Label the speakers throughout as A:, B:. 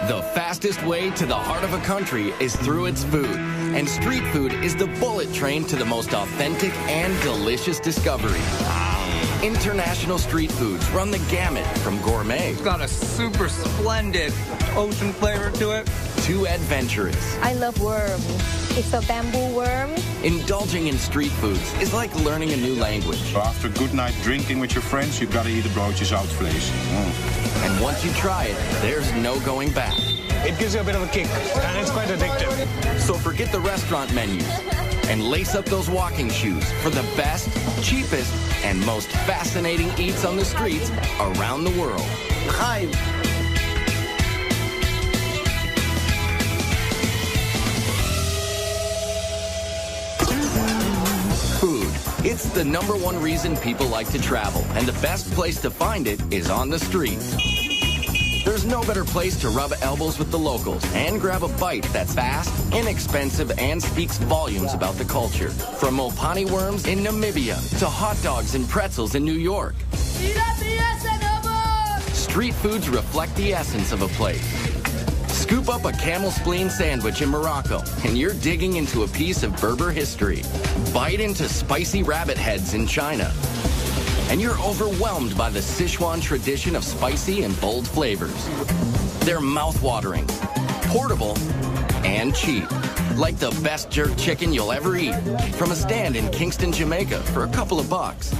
A: The fastest way to the heart of a country is through its food. And street food is the bullet train to the most authentic and delicious discovery. International street foods run the gamut from gourmet.
B: It's got a super splendid ocean flavor to it.
A: To adventurous.
C: I love worms. It's a bamboo worm.
A: Indulging in street foods is like learning a new language.
D: After a good night drinking with your friends, you gotta eat a broodje zoutvlees.
A: And once you try it, there's no going back.
E: It gives you a bit of a kick, and it's quite addictive.
A: So forget the restaurant menus and lace up those walking shoes for the best, cheapest, and most fascinating eats on the streets around the world.
E: Hi.
A: Food. It's the #1 reason people like to travel, and the best place to find it is on the street. There's no better place to rub elbows with the locals and grab a bite that's fast, inexpensive, and speaks volumes about the culture. From Mopani worms in Namibia to hot dogs and pretzels in New York. Street foods reflect the essence of a place. Scoop up a camel spleen sandwich in Morocco, and you're digging into a piece of Berber history. Bite into spicy rabbit heads in China, and you're overwhelmed by the Sichuan tradition of spicy and bold flavors. They're mouth-watering, portable, and cheap. Like the best jerk chicken you'll ever eat from a stand in Kingston, Jamaica for a couple of bucks.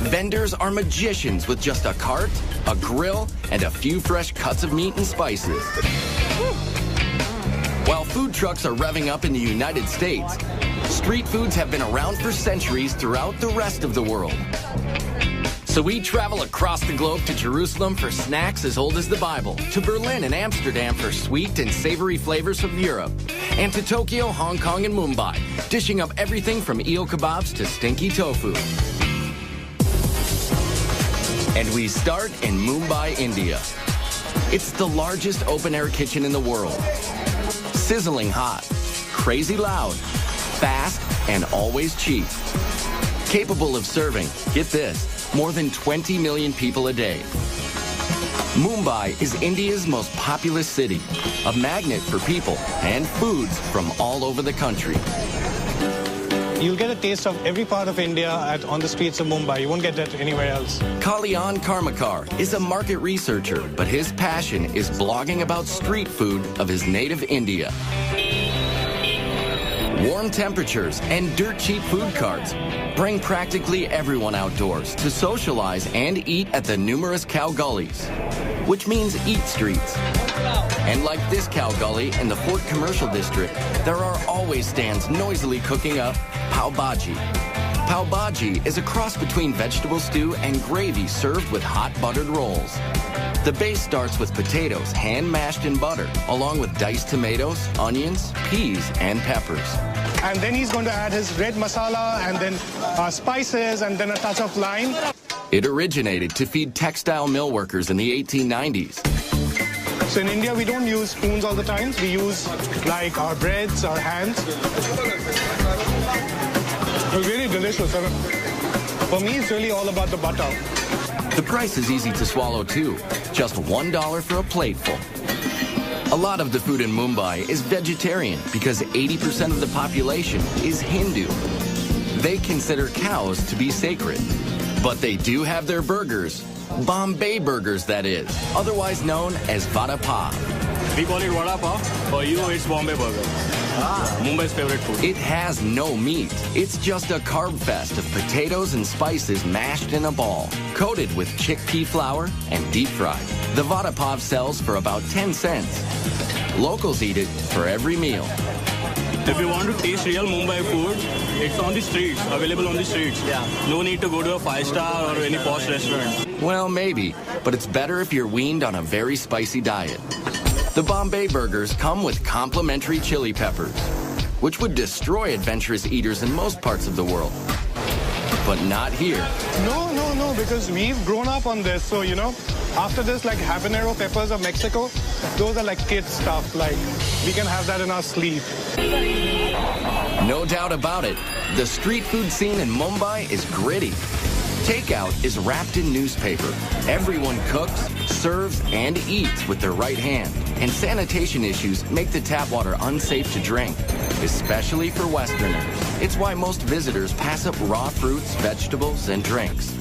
A: Vendors are magicians with just a cart, a grill, and a few fresh cuts of meat and spices. While food trucks are revving up in the United States, street foods have been around for centuries throughout the rest of the world. So we travel across the globe to Jerusalem for snacks as old as the Bible, to Berlin and Amsterdam for sweet and savory flavors of Europe, and to Tokyo, Hong Kong, and Mumbai, dishing up everything from eel kebabs to stinky tofu. And we start in Mumbai, India. It's the largest open-air kitchen in the world. Sizzling hot, crazy loud, fast, and always cheap. Capable of serving, get this, more than 20 million people a day. Mumbai is India's most populous city, a magnet for people and foods from all over the country.
E: You'll get a taste of every part of India on the streets of Mumbai. You won't get that anywhere else.
A: Kalyan Karmakar is a market researcher, but his passion is blogging about street food of his native India. Warm temperatures and dirt-cheap food carts bring practically everyone outdoors to socialize and eat at the numerous cow gullies, which means eat streets. And like this cow gully in the Fort Commercial District, there are always stands noisily cooking up pav bhaji. Pav bhaji is a cross between vegetable stew and gravy served with hot buttered rolls. The base starts with potatoes hand-mashed in butter, along with diced tomatoes, onions, peas, and peppers.
E: And then he's going to add his red masala and then spices and then a touch of lime.
A: It originated to feed textile mill workers in the 1890s.
E: So in India, we don't use spoons all the time. We use like our breads, our hands. It's really delicious. For me, it's really all about the butter.
A: The price is easy to swallow too, just $1 for a plateful. A lot of the food in Mumbai is vegetarian because 80% of the population is Hindu. They consider cows to be sacred, but they do have their burgers. Bombay burgers, that is, otherwise known as vada pav.
F: We call it vada pav. For you, it's Bombay burger. Mumbai's favorite food.
A: It has no meat. It's just a carb fest of potatoes and spices mashed in a ball, coated with chickpea flour and deep fried. The vada pav sells for about 10 cents. Locals eat it for every meal.
F: If you want to taste real Mumbai food, it's on the streets, available on the streets. Yeah. No need to go to a 5-star or any posh restaurant.
A: Well, maybe, but it's better if you're weaned on a very spicy diet. The Bombay burgers come with complimentary chili peppers, which would destroy adventurous eaters in most parts of the world. But not here.
E: No, because we've grown up on this. So, after this, like habanero peppers of Mexico, those are like kids stuff. Like, we can have that in our sleeve.
A: No doubt about it, the street food scene in Mumbai is gritty. Takeout is wrapped in newspaper. Everyone cooks, serves, and eats with their right hand. And sanitation issues make the tap water unsafe to drink, especially for Westerners. It's why most visitors pass up raw fruits, vegetables, and drinks.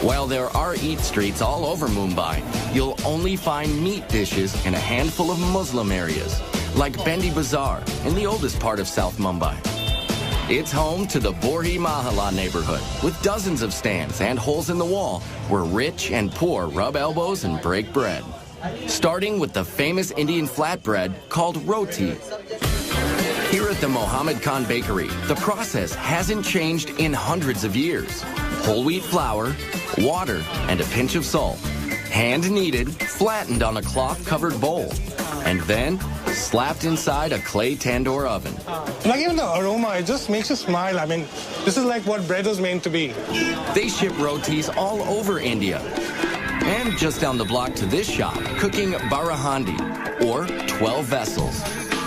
A: While there are eat streets all over Mumbai, you'll only find meat dishes in a handful of Muslim areas, like Bendi Bazaar in the oldest part of South Mumbai. It's home to the Borhi Mahalla neighborhood, with dozens of stands and holes in the wall where rich and poor rub elbows and break bread. Starting with the famous Indian flatbread called roti. Here at the Mohammed Khan Bakery, the process hasn't changed in hundreds of years. Whole wheat flour, water, and a pinch of salt. Hand-kneaded, flattened on a cloth-covered bowl, and then slapped inside a clay tandoor oven.
E: Like even the aroma, it just makes you smile. I mean, this is like what bread was meant to be.
A: They ship rotis all over India. And just down the block to this shop, cooking barahandi, or 12 vessels.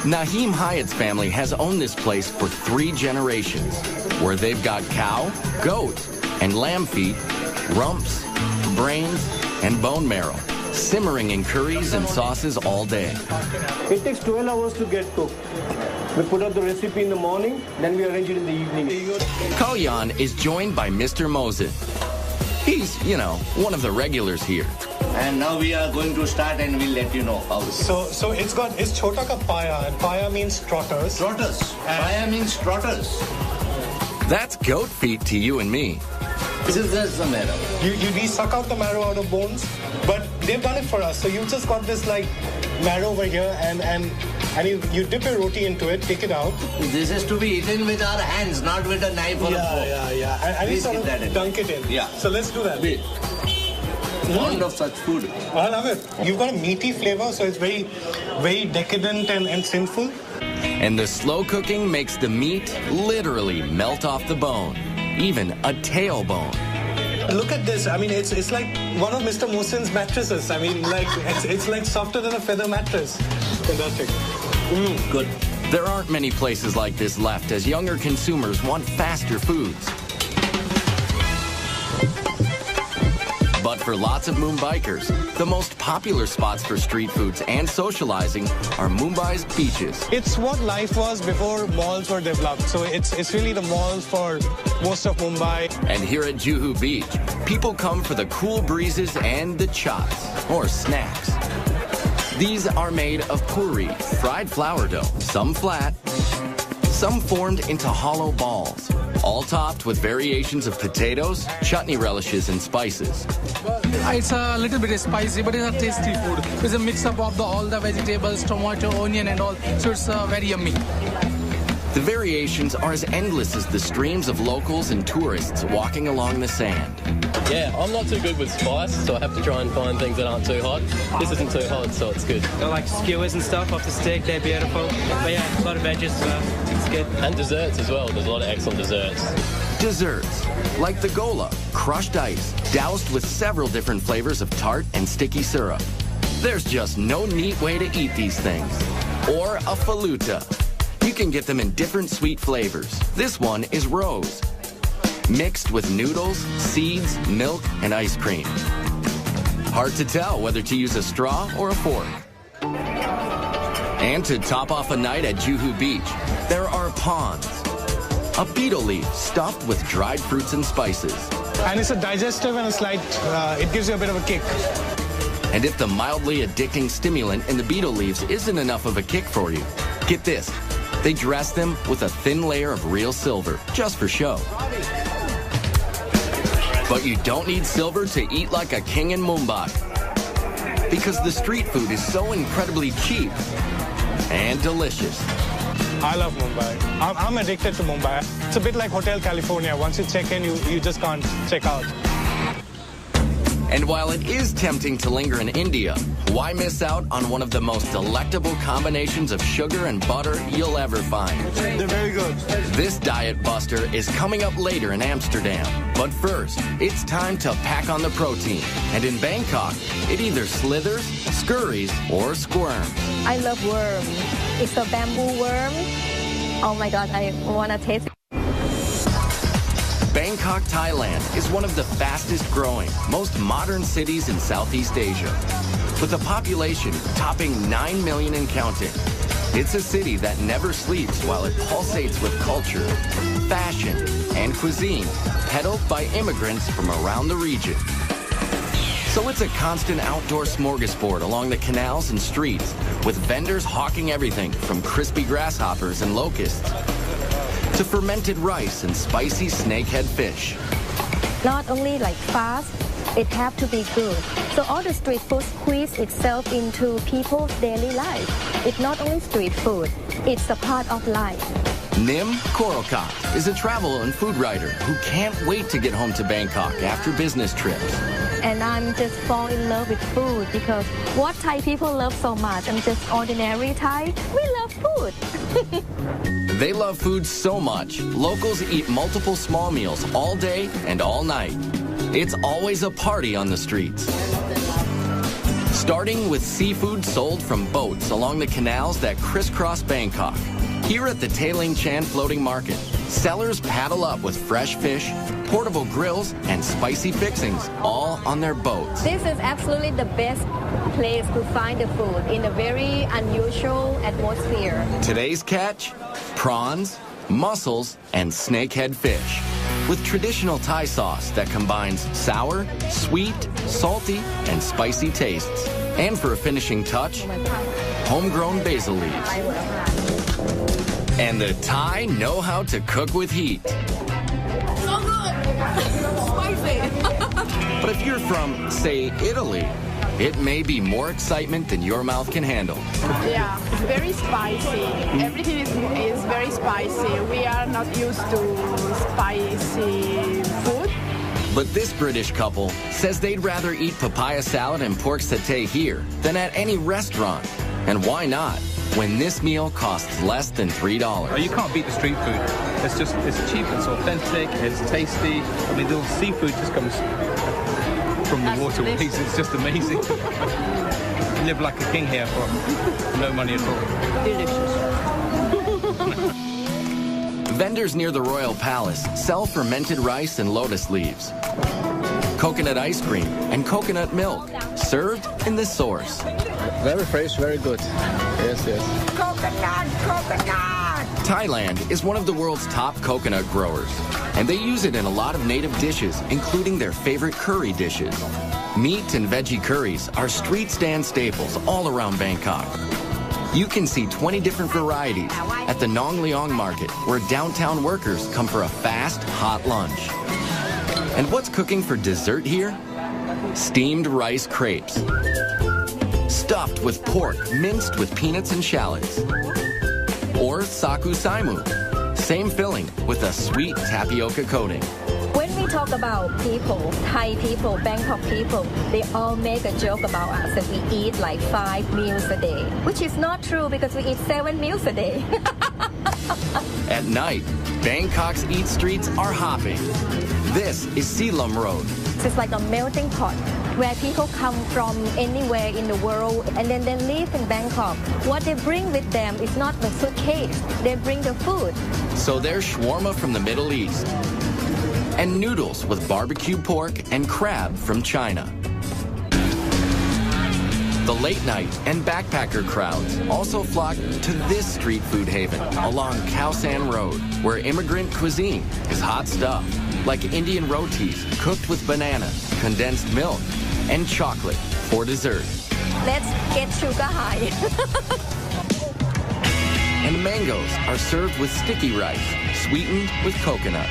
A: Naheem Hyatt's family has owned this place for 3 generations, where they've got cow, goat, and lamb feet, rumps, brains, and bone marrow, simmering in curries and sauces all day.
G: It takes 12 hours to get cooked. We put out the recipe in the morning, then we arrange it in the evening.
A: Kalyan is joined by Mr. Mosin. He's, one of the regulars here.
H: And now we are going to start and we'll let you know how.
E: So it's chota ka paya, and paya means trotters.
H: Trotters. Paya means trotters.
A: That's goat feet to you and me.
H: This is the marrow.
E: We suck out the marrow out of bones, but they've done it for us. So you just got this like marrow over here, and you dip your roti into it, take it out.
H: This is to be eaten with our hands, not with a knife or a fork.
E: Yeah. And we sort of dunk it in.
H: Yeah.
E: So let's do that.
H: Fond of such food.
E: I love it. You've got a meaty flavor, so it's very, very decadent and sinful.
A: And the slow cooking makes the meat literally melt off the bone, even a tailbone.
E: Look at this. I mean, it's like one of Mr. Mosin's mattresses. I mean, like it's like softer than a feather mattress. Fantastic.
H: Good.
A: There aren't many places like this left as younger consumers want faster foods. But for lots of Mumbaikers, the most popular spots for street foods and socializing are Mumbai's beaches.
E: It's what life was before malls were developed. So it's really the malls for most of Mumbai.
A: And here at Juhu Beach, people come for the cool breezes and the chops, or snacks. These are made of puri, fried flour dough, some flat, some formed into hollow balls, all topped with variations of potatoes, chutney relishes, and spices.
I: It's a little bit spicy, but it's a tasty food. It's a mix-up of all the vegetables, tomato, onion, and all, so it's very yummy.
A: The variations are as endless as the streams of locals and tourists walking along the sand.
J: Yeah, I'm not too good with spice, so I have to try and find things that aren't too hot. This isn't too hot, so it's good.
K: I like skewers and stuff off the steak, they're beautiful. But yeah, a lot of veggies, it's good.
J: And desserts as well, there's a lot of excellent desserts.
A: Desserts, like the gola, crushed ice, doused with several different flavors of tart and sticky syrup. There's just no neat way to eat these things. Or a faluta. You can get them in different sweet flavors. This one is rose, mixed with noodles, seeds, milk, and ice cream. Hard to tell whether to use a straw or a fork. And to top off a night at Juhu Beach, there are prawns, a beetle leaf stuffed with dried fruits and spices.
E: And it's a digestive and a slight, it gives you a bit of a kick.
A: And if the mildly addicting stimulant in the beetle leaves isn't enough of a kick for you, get this. They dress them with a thin layer of real silver, just for show. But you don't need silver to eat like a king in Mumbai. Because the street food is so incredibly cheap and delicious.
E: I love Mumbai. I'm addicted to Mumbai. It's a bit like Hotel California. Once you check in, you just can't check out.
A: And while it is tempting to linger in India, why miss out on one of the most delectable combinations of sugar and butter you'll ever find?
E: They're very good.
A: This diet buster is coming up later in Amsterdam. But first, it's time to pack on the protein. And in Bangkok, it either slithers, scurries, or squirms.
C: I love worm. It's a bamboo worm. Oh my God, I want to taste it.
A: Bangkok, Thailand is one of the fastest growing, most modern cities in Southeast Asia. With a population topping 9 million and counting. It's a city that never sleeps while it pulsates with culture, fashion, and cuisine, peddled by immigrants from around the region. So it's a constant outdoor smorgasbord along the canals and streets, with vendors hawking everything from crispy grasshoppers and locusts to fermented rice and spicy snakehead fish.
C: Not only like fast, it have to be good. So all the street food squeeze itself into people's daily life. It's not only street food, it's a part of life.
A: Nim Korokat is a travel and food writer who can't wait to get home to Bangkok after business trips.
C: And I'm just fall in love with food because what Thai people love so much, I'm just ordinary Thai. We love food.
A: They love food so much, locals eat multiple small meals all day and all night. It's always a party on the streets. Starting with seafood sold from boats along the canals that crisscross Bangkok. Here at the Tailing Chan Floating Market, sellers paddle up with fresh fish, portable grills, and spicy fixings, all on their boats.
C: This is absolutely the best place to find the food in a very unusual atmosphere.
A: Today's catch? Prawns, mussels, and snakehead fish. With traditional Thai sauce that combines sour, sweet, salty, and spicy tastes. And for a finishing touch, homegrown basil leaves. And the Thai know how to cook with heat.
L: So good! Spicy!
A: But if you're from, say, Italy, it may be more excitement than your mouth can handle.
L: Yeah, it's very spicy. Everything is very spicy. We are not used to spicy food.
A: But this British couple says they'd rather eat papaya salad and pork satay here than at any restaurant. And why not, when this meal costs less than $3?
M: Oh, you can't beat the street food. It's cheap, it's authentic, it's tasty. I mean, the seafood just comes from the waterways. It's just amazing. You live like a king here for no money at all.
L: Delicious.
A: Vendors near the Royal Palace sell fermented rice and lotus leaves, coconut ice cream, and coconut milk, served in the source.
N: Very fresh, very good. Yes, yes.
L: Coconut, coconut!
A: Thailand is one of the world's top coconut growers, and they use it in a lot of native dishes, including their favorite curry dishes. Meat and veggie curries are street stand staples all around Bangkok. You can see 20 different varieties at the Nong Leong Market, where downtown workers come for a fast, hot lunch. And what's cooking for dessert here? Steamed rice crepes, stuffed with pork minced with peanuts and shallots. Or saku saimu, same filling with a sweet tapioca coating.
C: When we talk about people, Thai people, Bangkok people, they all make a joke about us that we eat like 5 meals a day, which is not true because we eat 7 meals a day.
A: At night, Bangkok's eat streets are hopping. This is Silom Road.
C: It's like a melting pot where people come from anywhere in the world and then they live in Bangkok. What they bring with them is not the suitcase, they bring the food.
A: So there's shawarma from the Middle East and noodles with barbecue pork and crab from China. The late night and backpacker crowds also flock to this street food haven along Khao San Road, where immigrant cuisine is hot stuff, like Indian rotis cooked with banana, condensed milk, and chocolate for dessert.
C: Let's get sugar high.
A: And mangoes are served with sticky rice, sweetened with coconut.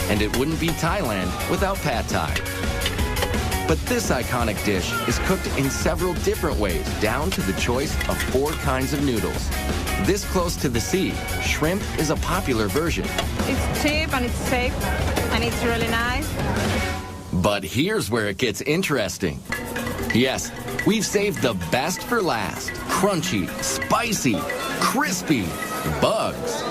A: And it wouldn't be Thailand without pad thai. But this iconic dish is cooked in several different ways, down to the choice of 4 kinds of noodles. This close to the sea, shrimp is a popular version.
L: It's cheap and it's safe and it's really nice.
A: But here's where it gets interesting. Yes, we've saved the best for last. Crunchy, spicy, crispy bugs.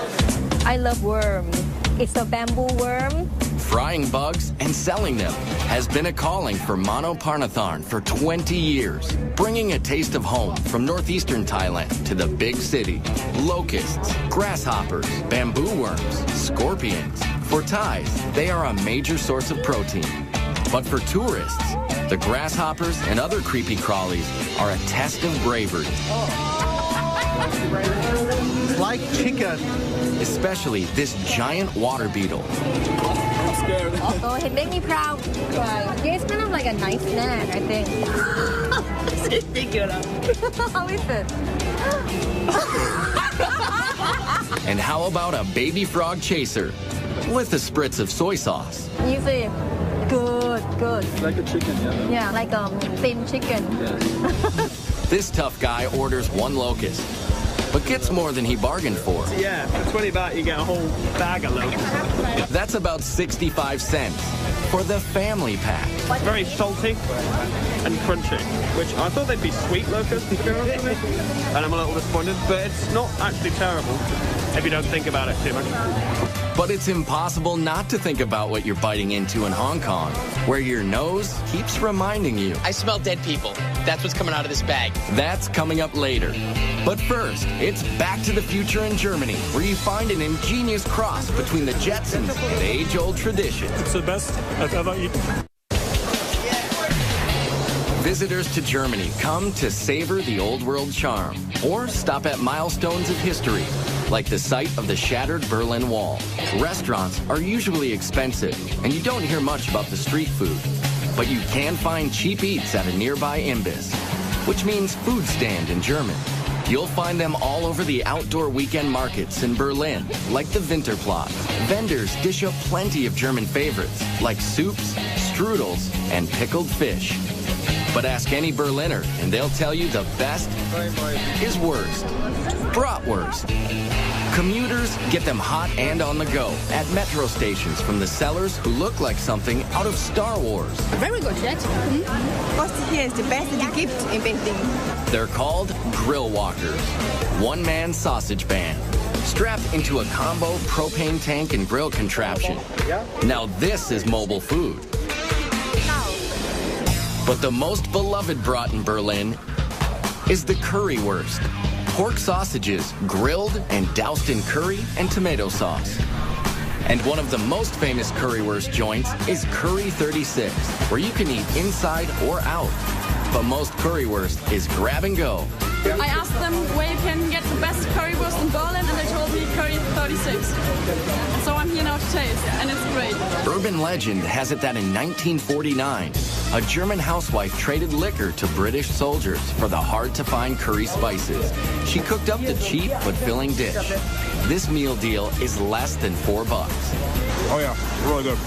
C: I love worm. It's a bamboo worm.
A: frying bugs and selling them has been a calling for Mano Parnatharn for 20 years, bringing a taste of home from northeastern Thailand to the big city. Locusts, grasshoppers, bamboo worms, scorpions. For Thais, they are a major source of protein. But for tourists, the grasshoppers and other creepy crawlies are a test of bravery.
G: It's like chicken.
A: Especially this giant water beetle.
C: I'm scared. Oh, it makes me proud. Yeah, it's kind of like a nice snack, I think. How is it?
A: And how about a baby frog chaser with a spritz of soy sauce?
C: You see, good.
N: Like a chicken, yeah?
C: Yeah, like a thin chicken.
N: Yeah.
A: This tough guy orders one locust, but gets more than he bargained for.
K: Yeah, for 20 baht you get a whole bag of locusts.
A: That's about 65 cents for the family pack.
K: It's very salty and crunchy, which I thought they'd be sweet locusts, to be honest with you. And I'm a little disappointed, but it's not actually terrible if you don't think about it too much.
A: But it's impossible not to think about what you're biting into in Hong Kong, where your nose keeps reminding you.
O: I smell dead people. That's what's coming out of this bag.
A: That's coming up later. But first, it's Back to the Future in Germany, where you find an ingenious cross between the Jetsons and age-old tradition.
F: It's the best I've ever eaten.
A: Visitors to Germany come to savor the old world charm or stop at milestones of history, like the site of the shattered Berlin Wall. Restaurants are usually expensive, and you don't hear much about the street food. But you can find cheap eats at a nearby Imbiss, which means food stand in German. You'll find them all over the outdoor weekend markets in Berlin, like the Winterplatz. Vendors dish up plenty of German favorites, like soups, strudels, and pickled fish. But ask any Berliner, and they'll tell you the best is worst. Bratwurst. Commuters get them hot and on the go at metro stations from the sellers who look like something out of Star Wars.
P: Very good, Jet. What here is the best gift inventing.
A: They're called grill walkers, one-man sausage band, strapped into a combo propane tank and grill contraption. Now this is mobile food. But the most beloved brat in Berlin is the currywurst. Pork sausages grilled and doused in curry and tomato sauce. And one of the most famous currywurst joints is Curry 36, where you can eat inside or out. But most currywurst is grab and go.
Q: I asked them where you can get the best currywurst in Berlin, and they told me Curry 36. So I'm here now to taste, and it's great.
A: Urban legend has it that in 1949, a German housewife traded liquor to British soldiers for the hard-to-find curry spices. She cooked up the cheap but filling dish. This meal deal is less than $4.
D: Oh yeah, really good.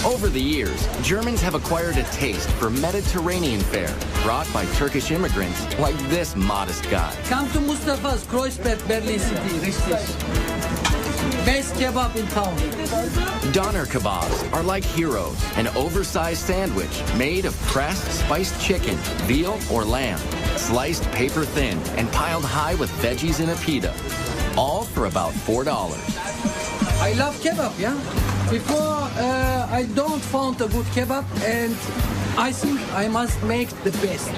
A: Over the years, Germans have acquired a taste for Mediterranean fare brought by Turkish immigrants like this modest guy.
R: Come to Mustafa's Kreuzberg, Berlin City. Richtig. Best kebab in town.
A: Doner kebabs are like heroes, an oversized sandwich made of pressed spiced chicken, veal, or lamb, sliced paper thin and piled high with veggies and a pita, all for about $4.
R: I love kebab, yeah? Before, I don't found a good kebab, and I think I must make the best.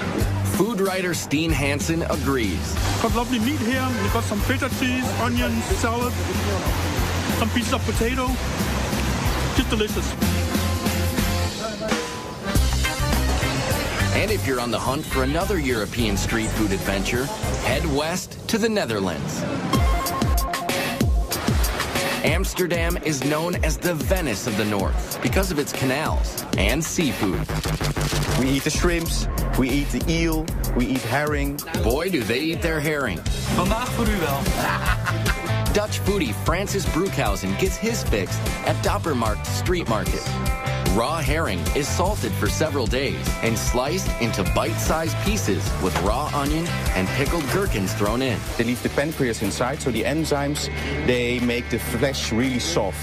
A: Food writer Steen Hansen agrees.
F: Got lovely meat here. We've got some feta cheese, onions, salad, some pieces of potato. Just delicious.
A: And if you're on the hunt for another European street food adventure, head west to the Netherlands. Amsterdam is known as the Venice of the North because of its canals and seafood.
S: We eat the shrimps, we eat the eel, we eat herring.
A: Boy, do they eat their herring.
R: Vandaag voor u wel.
A: Dutch foodie Francis Broekhuysen gets his fix at Doppermarkt Street Market. Raw herring is salted for several days and sliced into bite-sized pieces with raw onion and pickled gherkins thrown in.
S: They leave the pancreas inside, so the enzymes, they make the flesh really soft.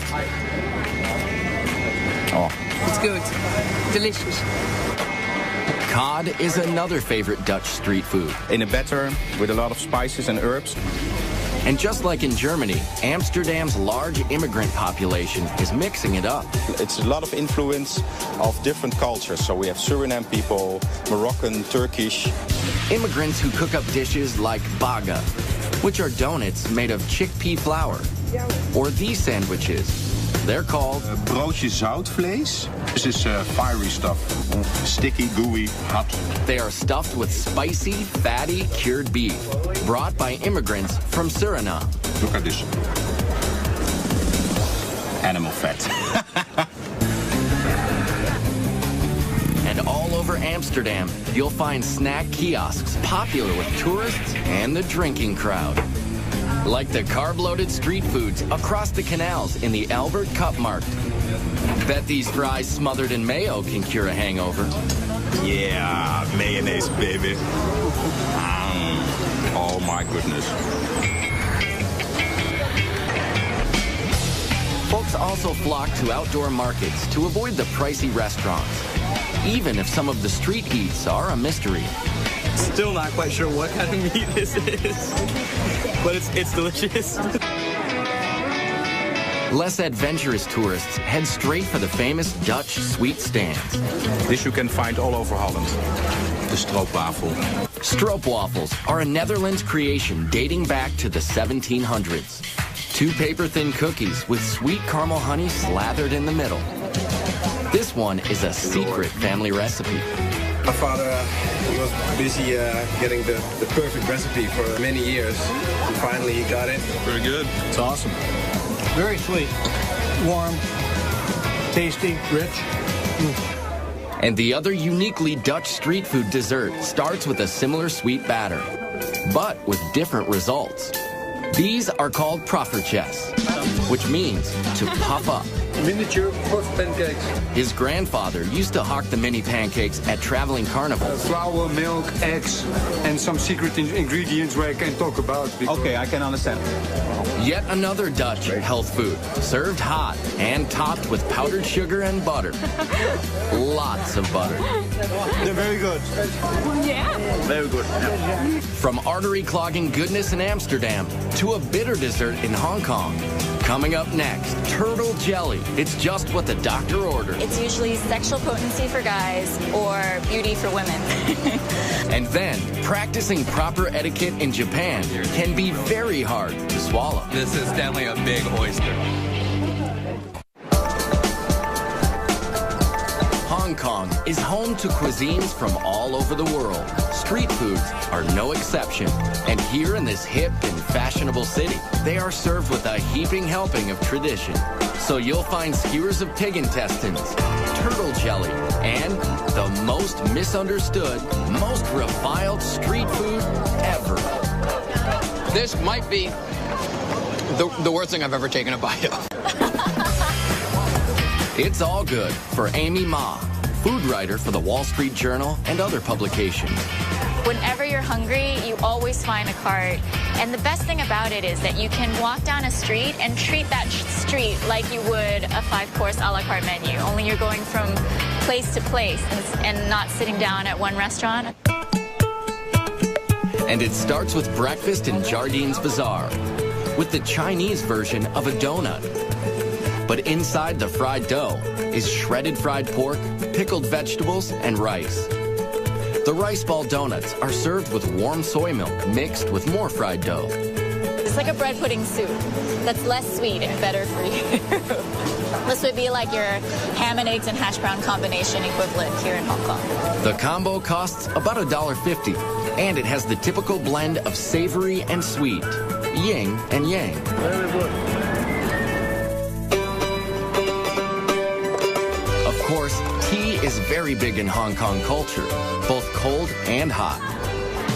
S: Oh.
P: It's good. Delicious.
A: Cod is another favorite Dutch street food.
S: In a batter with a lot of spices and herbs.
A: And just like in Germany, Amsterdam's large immigrant population is mixing it up.
S: It's a lot of influence of different cultures. So we have Suriname people, Moroccan, Turkish.
A: Immigrants who cook up dishes like baga, which are donuts made of chickpea flour. Or these sandwiches. They're called
D: broodje zoutvlees. This is fiery stuff. Sticky, gooey, hot.
A: They are stuffed with spicy, fatty, cured beef, brought by immigrants from Suriname.
D: Look at this. Animal fat.
A: And all over Amsterdam, you'll find snack kiosks popular with tourists and the drinking crowd. Like the carb-loaded street foods across the canals in the Albert Cupmarkt. Bet these fries smothered in mayo can cure a hangover.
D: Yeah, mayonnaise, baby. Oh my goodness.
A: Folks also flock to outdoor markets to avoid the pricey restaurants, even if some of the street eats are a mystery.
F: Still not quite sure what kind of meat this is, but it's delicious.
A: Less adventurous tourists head straight for the famous Dutch sweet stands.
D: This you can find all over Holland. The stroopwafel.
A: Stroopwafels are a Netherlands creation dating back to the 1700s. 2 paper-thin cookies with sweet caramel honey slathered in the middle. This one is a secret family recipe.
T: My father was busy getting the perfect recipe for many years, and finally he got it.
D: Very good. It's awesome.
G: Very sweet, warm, tasty, rich.
A: And the other uniquely Dutch street food dessert starts with a similar sweet batter, but with different results. These are called proffertjes, which means to puff up.
R: Miniature puff pancakes.
A: His grandfather used to hawk the mini pancakes at traveling carnivals.
U: Flour, milk, eggs, and some secret ingredients where I can talk about.
M: Okay, I can understand.
A: Yet another Dutch health food, served hot and topped with powdered sugar and butter. Lots of butter.
G: They're very good.
Q: Yeah.
F: Very good. Yeah.
A: From artery-clogging goodness in Amsterdam to a bitter dessert in Hong Kong. Coming up next, turtle jelly. It's just what the doctor ordered.
V: It's usually sexual potency for guys or beauty for women.
A: And then, practicing proper etiquette in Japan can be very hard to swallow.
J: This is definitely a big oyster.
A: Hong Kong is home to cuisines from all over the world. Street foods are no exception. And here in this hip and fashionable city, they are served with a heaping helping of tradition. So you'll find skewers of pig intestines, turtle jelly, and the most misunderstood, most reviled street food ever.
O: This might be the worst thing I've ever taken a bite of.
A: It's all good for Amy Ma, food writer for the Wall Street Journal and other publications.
V: Whenever you're hungry, you always find a cart. And the best thing about it is that you can walk down a street and treat that street like you would a 5-course a la carte menu, only you're going from place to place and not sitting down at one restaurant.
A: And it starts with breakfast in Jardine's Bazaar, with the Chinese version of a donut. But inside the fried dough is shredded fried pork, pickled vegetables, and rice. The rice ball donuts are served with warm soy milk mixed with more fried dough.
V: It's like a bread pudding soup that's less sweet and better for you. This would be like your ham and eggs and hash brown combination equivalent here in Hong Kong.
A: The combo costs about $1.50, and it has the typical blend of savory and sweet, yin and yang.
G: Very good.
A: Of course, tea is very big in Hong Kong culture, both cold and hot.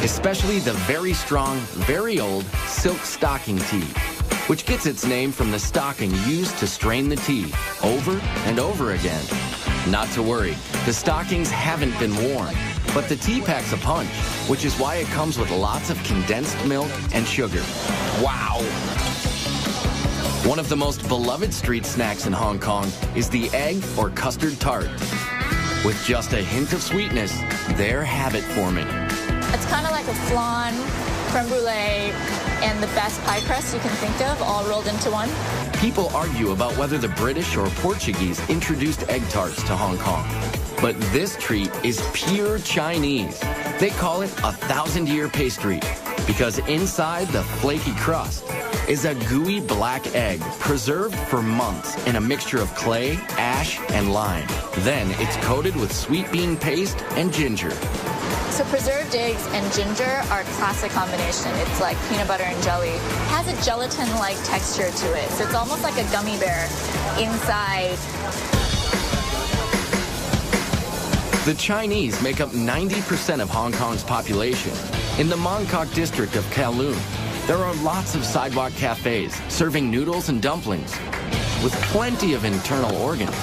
A: Especially the very strong, very old silk stocking tea, which gets its name from the stocking used to strain the tea over and over again. Not to worry, the stockings haven't been worn, but the tea packs a punch, which is why it comes with lots of condensed milk and sugar. Wow! One of the most beloved street snacks in Hong Kong is the egg or custard tart. With just a hint of sweetness, they're habit forming.
V: It's kind of like a flan, creme brulee, and the best pie crust you can think of, all rolled into one.
A: People argue about whether the British or Portuguese introduced egg tarts to Hong Kong. But this treat is pure Chinese. They call it a 1,000-year pastry because inside the flaky crust is a gooey black egg preserved for months in a mixture of clay, ash, and lime. Then it's coated with sweet bean paste and ginger.
V: So preserved eggs and ginger are a classic combination. It's like peanut butter and jelly. It has a gelatin-like texture to it, so it's almost like a gummy bear inside.
A: The Chinese make up 90% of Hong Kong's population. In the Mong Kok district of Kowloon, there are lots of sidewalk cafes serving noodles and dumplings with plenty of internal organs.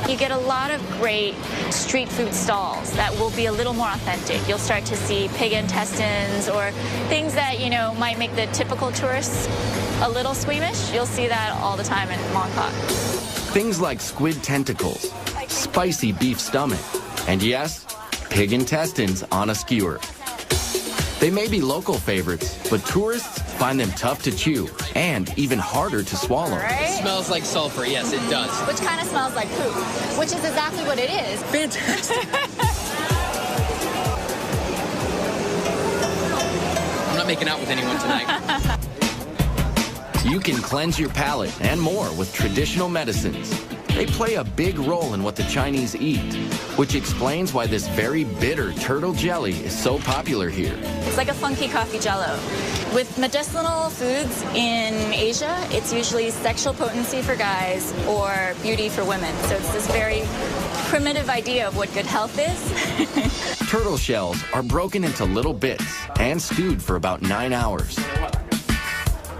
V: You get a lot of great street food stalls that will be a little more authentic. You'll start to see pig intestines or things that, you know, might make the typical tourists a little squeamish. You'll see that all the time in Mong Kok.
A: Things like squid tentacles, spicy beef stomach, and yes, pig intestines on a skewer. They may be local favorites, but tourists find them tough to chew and even harder to swallow.
V: Right?
O: It smells like sulfur, yes, it does.
V: Which kind of smells like poop, which is exactly what it is.
O: Fantastic. I'm not making out with anyone tonight.
A: You can cleanse your palate and more with traditional medicines. They play a big role in what the Chinese eat, which explains why this very bitter turtle jelly is so popular here.
V: It's like a funky coffee jello. With medicinal foods in Asia, it's usually sexual potency for guys or beauty for women. So it's this very primitive idea of what good health is.
A: Turtle shells are broken into little bits and stewed for about 9 hours.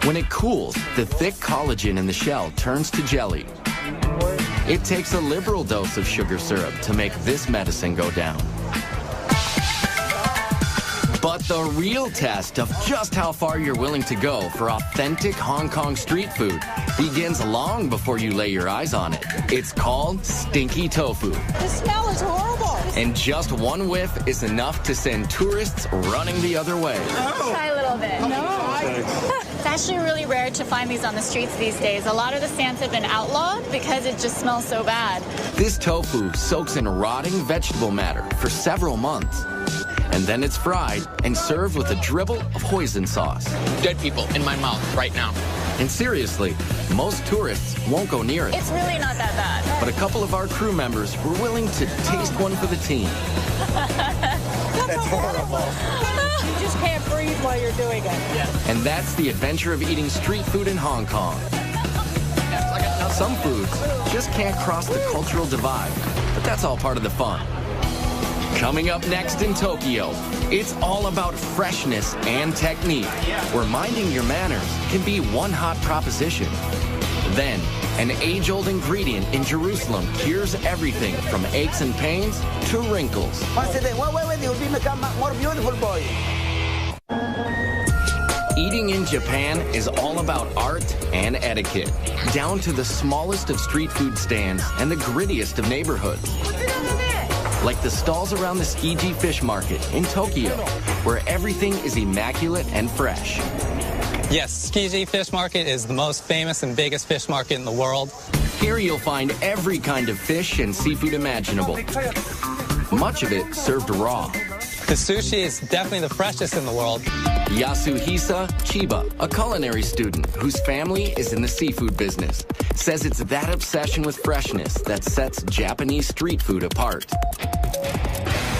A: When it cools, the thick collagen in the shell turns to jelly. It takes a liberal dose of sugar syrup to make this medicine go down. But the real test of just how far you're willing to go for authentic Hong Kong street food begins long before you lay your eyes on it. It's called stinky tofu.
P: The smell is horrible.
A: And just one whiff is enough to send tourists running the other way.
V: Try a little bit. No. It's actually really rare to find these on the streets these days. A lot of the stands have been outlawed because it just smells so bad.
A: This tofu soaks in rotting vegetable matter for several months. And then it's fried and served with a dribble of hoisin sauce.
O: Dead people in my mouth right now.
A: And seriously, most tourists won't go near it.
V: It's really not that bad.
A: But a couple of our crew members were willing to taste one for the team.
P: That's horrible. You just can't breathe while you're doing it.
A: And that's the adventure of eating street food in Hong Kong. Some foods just can't cross the cultural divide, but that's all part of the fun. Coming up next in Tokyo, it's all about freshness and technique, where minding your manners can be one hot proposition. Then, an age-old ingredient in Jerusalem cures everything from aches and pains to wrinkles.
B: You'll become more beautiful boy.
A: Eating in Japan is all about art and etiquette, down to the smallest of street food stands and the grittiest of neighborhoods. Like the stalls around the Tsukiji Fish Market in Tokyo, where everything is immaculate and fresh.
H: Yes, Tsukiji Fish Market is the most famous and biggest fish market in the world.
A: Here you'll find every kind of fish and seafood imaginable. Much of it served raw.
H: The sushi is definitely the freshest in the world.
A: Yasuhisa Chiba, a culinary student whose family is in the seafood business, says it's that obsession with freshness that sets Japanese street food apart.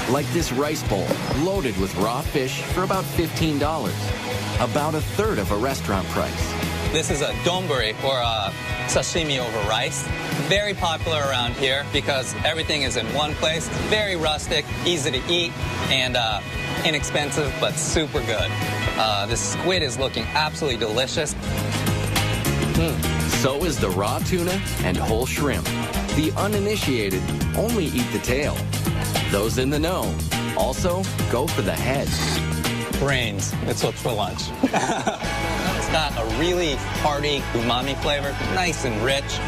A: Like this rice bowl, loaded with raw fish for about $15, about a third of a restaurant price.
H: This is a donburi, or a sashimi over rice. Very popular around here because everything is in one place. Very rustic, easy to eat, and inexpensive, but super good. This squid is looking absolutely delicious.
A: So is the raw tuna and whole shrimp. The uninitiated only eat the tail. Those in the know also go for the head.
H: Brains, it's what's for lunch. It's got a really hearty umami flavor, nice and rich,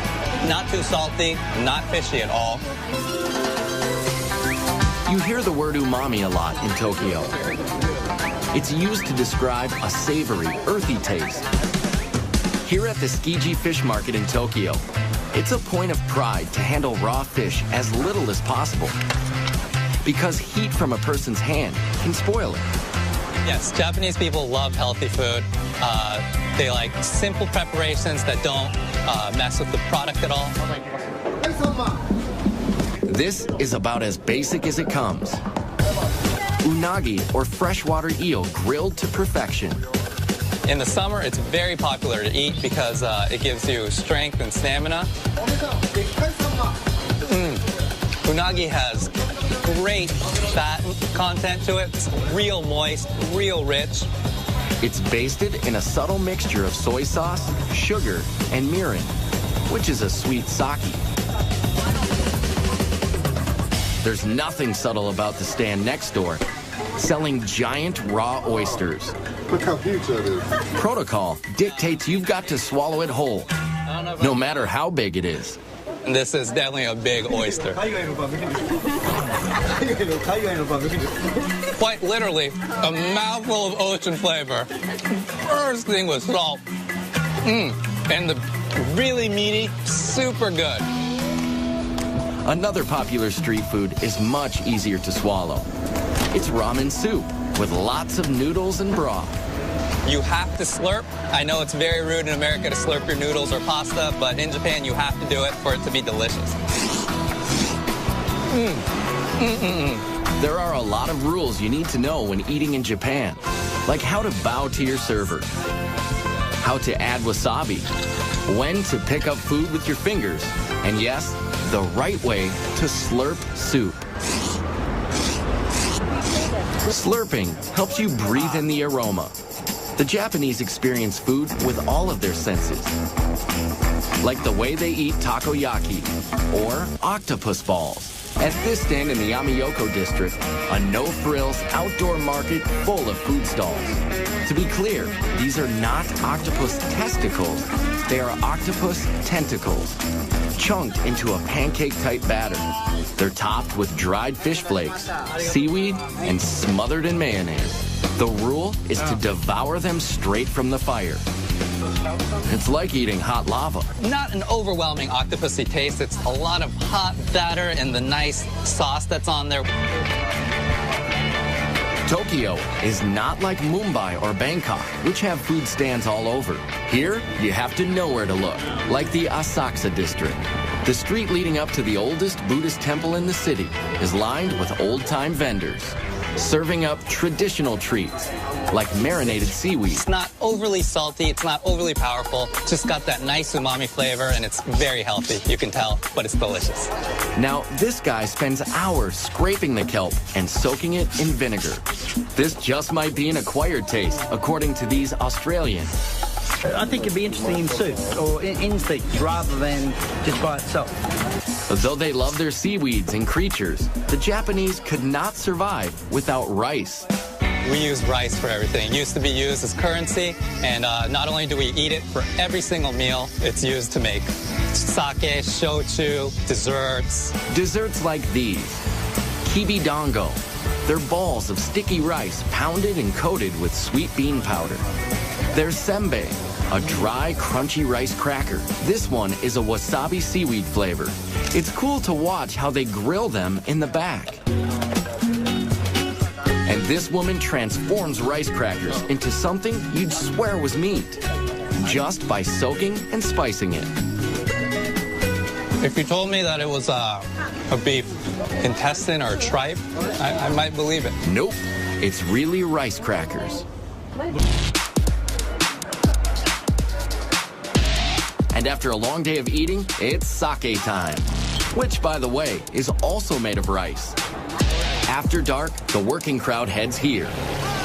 H: not too salty, not fishy at all.
A: You hear the word umami a lot in Tokyo. It's used to describe a savory, earthy taste. Here at the Tsukiji Fish Market in Tokyo, it's a point of pride to handle raw fish as little as possible, because heat from a person's hand can spoil it.
H: Yes, Japanese people love healthy food. They like simple preparations that don't mess with the product at all.
A: This is about as basic as it comes. Unagi, or freshwater eel, grilled to perfection.
H: In the summer, it's very popular to eat because it gives you strength and stamina. Unagi has great fat content to it. It's real moist, real rich.
A: It's basted in a subtle mixture of soy sauce, sugar, and mirin, which is a sweet sake. There's nothing subtle about the stand next door, selling giant raw oysters.
E: Look how huge that is.
A: Protocol dictates you've got to swallow it whole, no matter how big it is.
H: This is definitely a big oyster. Quite literally, a mouthful of ocean flavor. First thing was salt. And the really meaty, super good.
A: Another popular street food is much easier to swallow. It's ramen soup with lots of noodles and broth.
H: You have to slurp. I know it's very rude in America to slurp your noodles or pasta, but in Japan you have to do it for it to be delicious.
A: There are a lot of rules you need to know when eating in Japan, like how to bow to your server, how to add wasabi, when to pick up food with your fingers, and yes, the right way to slurp soup. Slurping helps you breathe in the aroma. The Japanese experience food with all of their senses, like the way they eat takoyaki or octopus balls. At this stand in the Yamiyoko district, a no-frills outdoor market full of food stalls. To be clear, these are not octopus testicles, they are octopus tentacles, chunked into a pancake-type batter. They're topped with dried fish flakes, seaweed, and smothered in mayonnaise. The rule is to devour them straight from the fire. It's like eating hot lava.
H: Not an overwhelming octopusy taste. It's a lot of hot batter and the nice sauce that's on there.
A: Tokyo is not like Mumbai or Bangkok, which have food stands all over. Here, you have to know where to look, like the Asakusa district. The street leading up to the oldest Buddhist temple in the city is lined with old-time vendors, serving up traditional treats, like marinated seaweed.
H: It's not overly salty, it's not overly powerful, just got that nice umami flavor, and it's very healthy, you can tell, but it's delicious.
A: Now, this guy spends hours scraping the kelp and soaking it in vinegar. This just might be an acquired taste, according to these Australians.
B: I think it'd be interesting in soup or in steaks rather than just by itself.
A: Though they love their seaweeds and creatures, the Japanese could not survive without rice.
H: We use rice for everything. It used to be used as currency, and not only do we eat it for every single meal, it's used to make sake, shochu, desserts.
A: Desserts like these, kibi dango. They're balls of sticky rice pounded and coated with sweet bean powder. There's senbei, a dry, crunchy rice cracker. This one is a wasabi seaweed flavor. It's cool to watch how they grill them in the back. And this woman transforms rice crackers into something you'd swear was meat, just by soaking and spicing it.
H: If you told me that it was a beef intestine or a tripe, I might believe it.
A: Nope, it's really rice crackers. And after a long day of eating, it's sake time, which, by the way, is also made of rice. After dark, the working crowd heads here,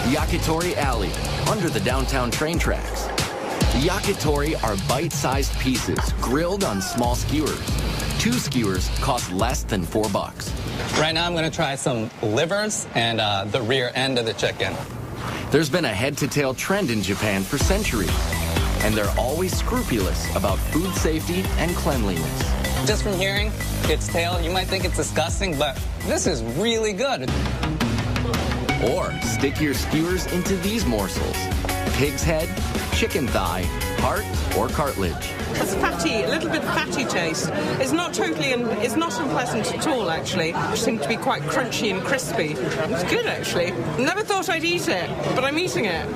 A: Yakitori Alley, under the downtown train tracks. Yakitori are bite-sized pieces grilled on small skewers. 2 skewers cost less than $4.
H: Right now I'm going to try some livers and the rear end of the chicken.
A: There's been a head-to-tail trend in Japan for centuries, and they're always scrupulous about food safety and cleanliness.
H: Just from hearing its tail, you might think it's disgusting, but this is really good.
A: Or stick your skewers into these morsels: pig's head, chicken thigh, heart, or cartilage.
E: It's fatty, a little bit fatty taste. It's not it's not unpleasant at all, actually. It seems to be quite crunchy and crispy. It's good, actually. Never thought I'd eat it, but I'm eating it.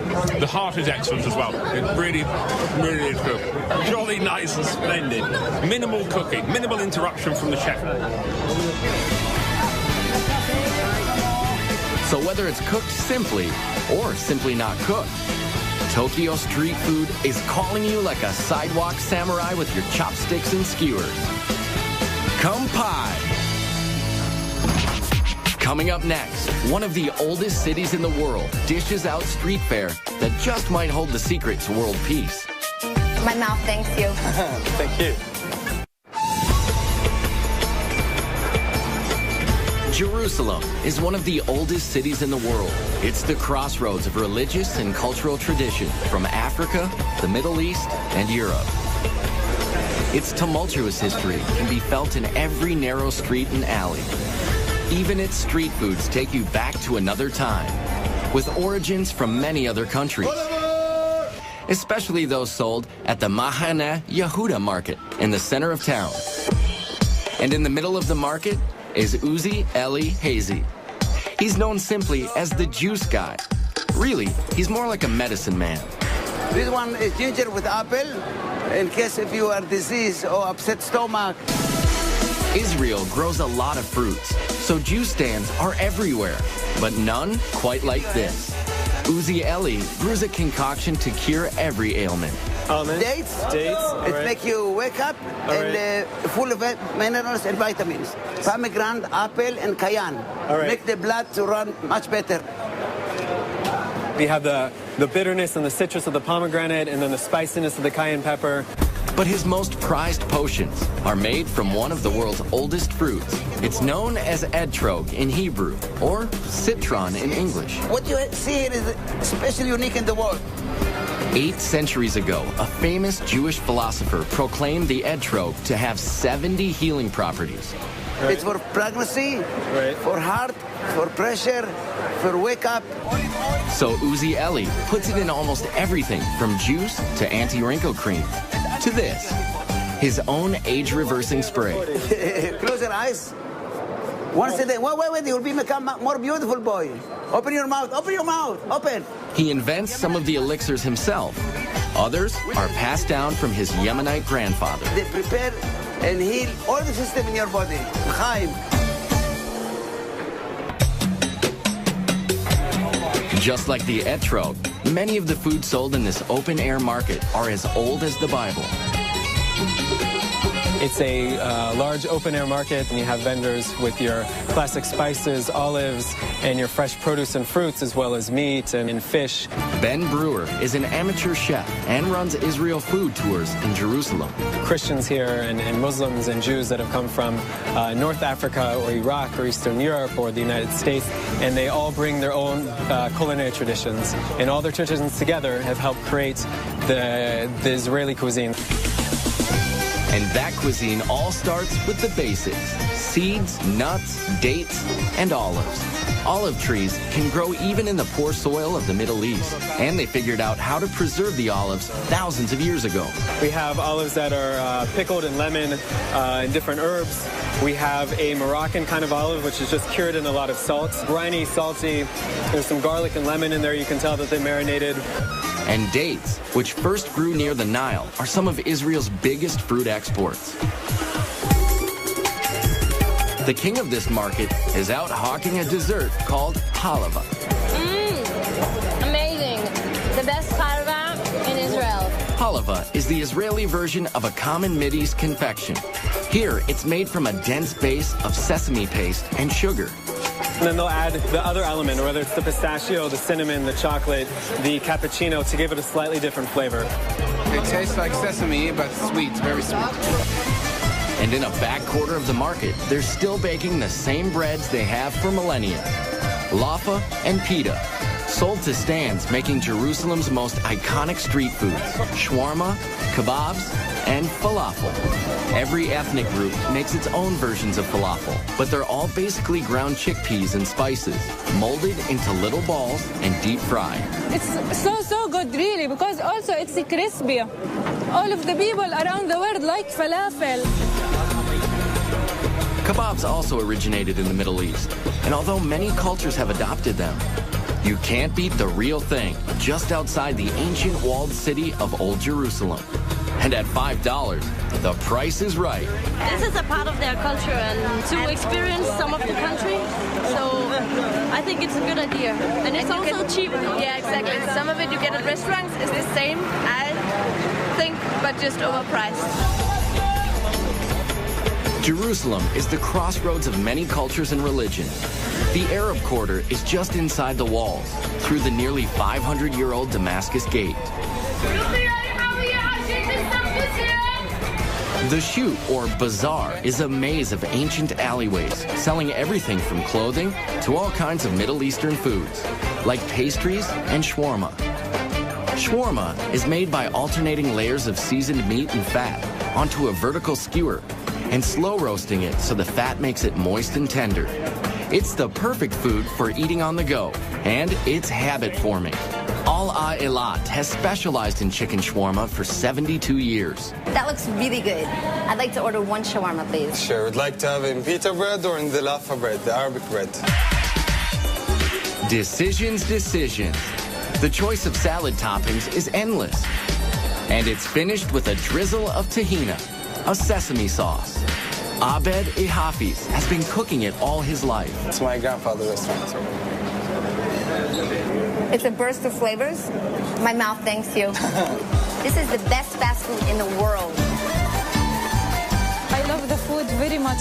I: The heart is excellent as well. It really is good. Jolly nice and splendid. Minimal cooking, minimal interruption from the chef.
A: So whether it's cooked simply or simply not cooked, Tokyo street food is calling you like a sidewalk samurai with your chopsticks and skewers. Kampai! Coming up next, one of the oldest cities in the world dishes out street fare that just might hold the secret to world peace.
C: My mouth thanks you.
K: Thank you.
A: Jerusalem is one of the oldest cities in the world. It's the crossroads of religious and cultural tradition from Africa, the Middle East, and Europe. Its tumultuous history can be felt in every narrow street and alley. Even its street foods take you back to another time, with origins from many other countries, especially those sold at the Mahane Yehuda market in the center of town. And in the middle of the market is Uzi Eli Hazy. He's known simply as the juice guy. Really, he's more like a medicine man.
W: This one is ginger with apple, in case if you are diseased or upset stomach.
A: Israel grows a lot of fruits, so juice stands are everywhere, but none quite like this. Uzi Eli brews a concoction to cure every ailment.
W: Dates.
K: Dates.
W: It makes you wake up and full of minerals and vitamins. Pomegranate, apple, and cayenne. Make the blood to run much better.
K: We have the bitterness and the citrus of the pomegranate, and then the spiciness of the cayenne pepper.
A: But his most prized potions are made from one of the world's oldest fruits. It's known as etrog in Hebrew, or citron in English.
W: What you see here is especially unique in the world.
A: 8 centuries ago, a famous Jewish philosopher proclaimed the etrog to have 70 healing properties.
W: It's for pregnancy, for heart, for pressure, for wake up.
A: So Uzi Eli puts it in almost everything from juice to anti-wrinkle cream to this, his own age-reversing spray.
W: Close your eyes. Once a day. Wait, you'll become more beautiful, boy. Open your mouth, open.
A: He invents some of the elixirs himself. Others are passed down from his Yemenite grandfather.
W: They prepare and heal all the system in your body. Chaim.
A: Just like the etrog, many of the foods sold in this open-air market are as old as the Bible.
K: It's a large open-air market, and you have vendors with your classic spices, olives, and your fresh produce and fruits, as well as meat and fish.
A: Ben Brewer is an amateur chef and runs Israel food tours in Jerusalem.
K: Christians here and Muslims and Jews that have come from North Africa or Iraq or Eastern Europe or the United States, and they all bring their own culinary traditions. And all their traditions together have helped create the Israeli cuisine.
A: And that cuisine all starts with the basics: seeds, nuts, dates, and olives. Olive trees can grow even in the poor soil of the Middle East, and they figured out how to preserve the olives thousands of years ago.
K: We have olives that are pickled in lemon and different herbs. We have a Moroccan kind of olive, which is just cured in a lot of salt. Briny, salty. There's some garlic and lemon in there. You can tell that they marinated.
A: And dates, which first grew near the Nile, are some of Israel's biggest fruit exports. The king of this market is out hawking a dessert called halava.
C: Amazing. The best halva in Israel.
A: Halava is the Israeli version of a common Mideast confection. Here, it's made from a dense base of sesame paste and sugar.
K: And then they'll add the other element, whether it's the pistachio, the cinnamon, the chocolate, the cappuccino, to give it a slightly different flavor.
M: It tastes like sesame, but sweet, very sweet.
A: And in a back quarter of the market, they're still baking the same breads they have for millennia. Laffa and pita, sold to stands making Jerusalem's most iconic street foods: shawarma, kebabs, and falafel. Every ethnic group makes its own versions of falafel, but they're all basically ground chickpeas and spices, molded into little balls and deep fried.
P: It's so good, really, because also it's crispy. All of the people around the world like falafel.
A: Kebabs also originated in the Middle East, and although many cultures have adopted them, you can't beat the real thing just outside the ancient walled city of Old Jerusalem. And at $5, the price is right.
L: This is a part of their culture and to experience some of the country, so I think it's a good idea. And it's also cheap.
N: Yeah, exactly. Some of it you get at restaurants is the same, I think, but just overpriced.
A: Jerusalem is the crossroads of many cultures and religions. The Arab Quarter is just inside the walls, through the nearly 500-year-old Damascus Gate. The Shoot, or Bazaar, is a maze of ancient alleyways, selling everything from clothing to all kinds of Middle Eastern foods, like pastries and shawarma. Shawarma is made by alternating layers of seasoned meat and fat onto a vertical skewer and slow roasting it so the fat makes it moist and tender. It's the perfect food for eating on the go, and it's habit-forming. Al Eilat has specialized in chicken shawarma for 72 years.
S: That looks really good. I'd like to order one shawarma, please.
X: Sure. Would like to have in pita bread or in the lafa bread, the Arabic bread?
A: Decisions. The choice of salad toppings is endless. And it's finished with a drizzle of tahina, a sesame sauce. Abed Hafiz has been cooking it all his life.
X: It's my grandfather's restaurant.
S: It's a burst of flavors. My mouth thanks you. This is the best fast food in the world.
P: I love the food very much.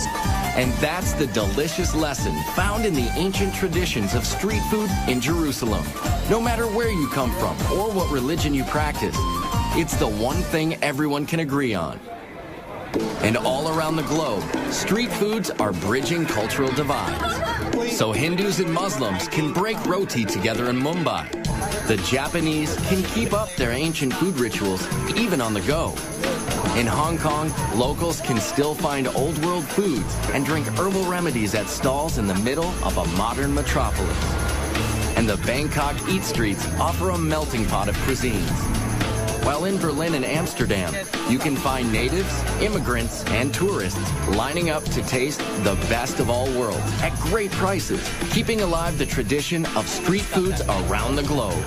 A: And that's the delicious lesson found in the ancient traditions of street food in Jerusalem. No matter where you come from or what religion you practice, it's the one thing everyone can agree on. And all around the globe, street foods are bridging cultural divides. So Hindus and Muslims can break roti together in Mumbai. The Japanese can keep up their ancient food rituals even on the go. In Hong Kong, locals can still find old world foods and drink herbal remedies at stalls in the middle of a modern metropolis. And the Bangkok Eat Streets offer a melting pot of cuisines. While in Berlin and Amsterdam, you can find natives, immigrants, and tourists lining up to taste the best of all worlds at great prices, keeping alive the tradition of street foods around the globe.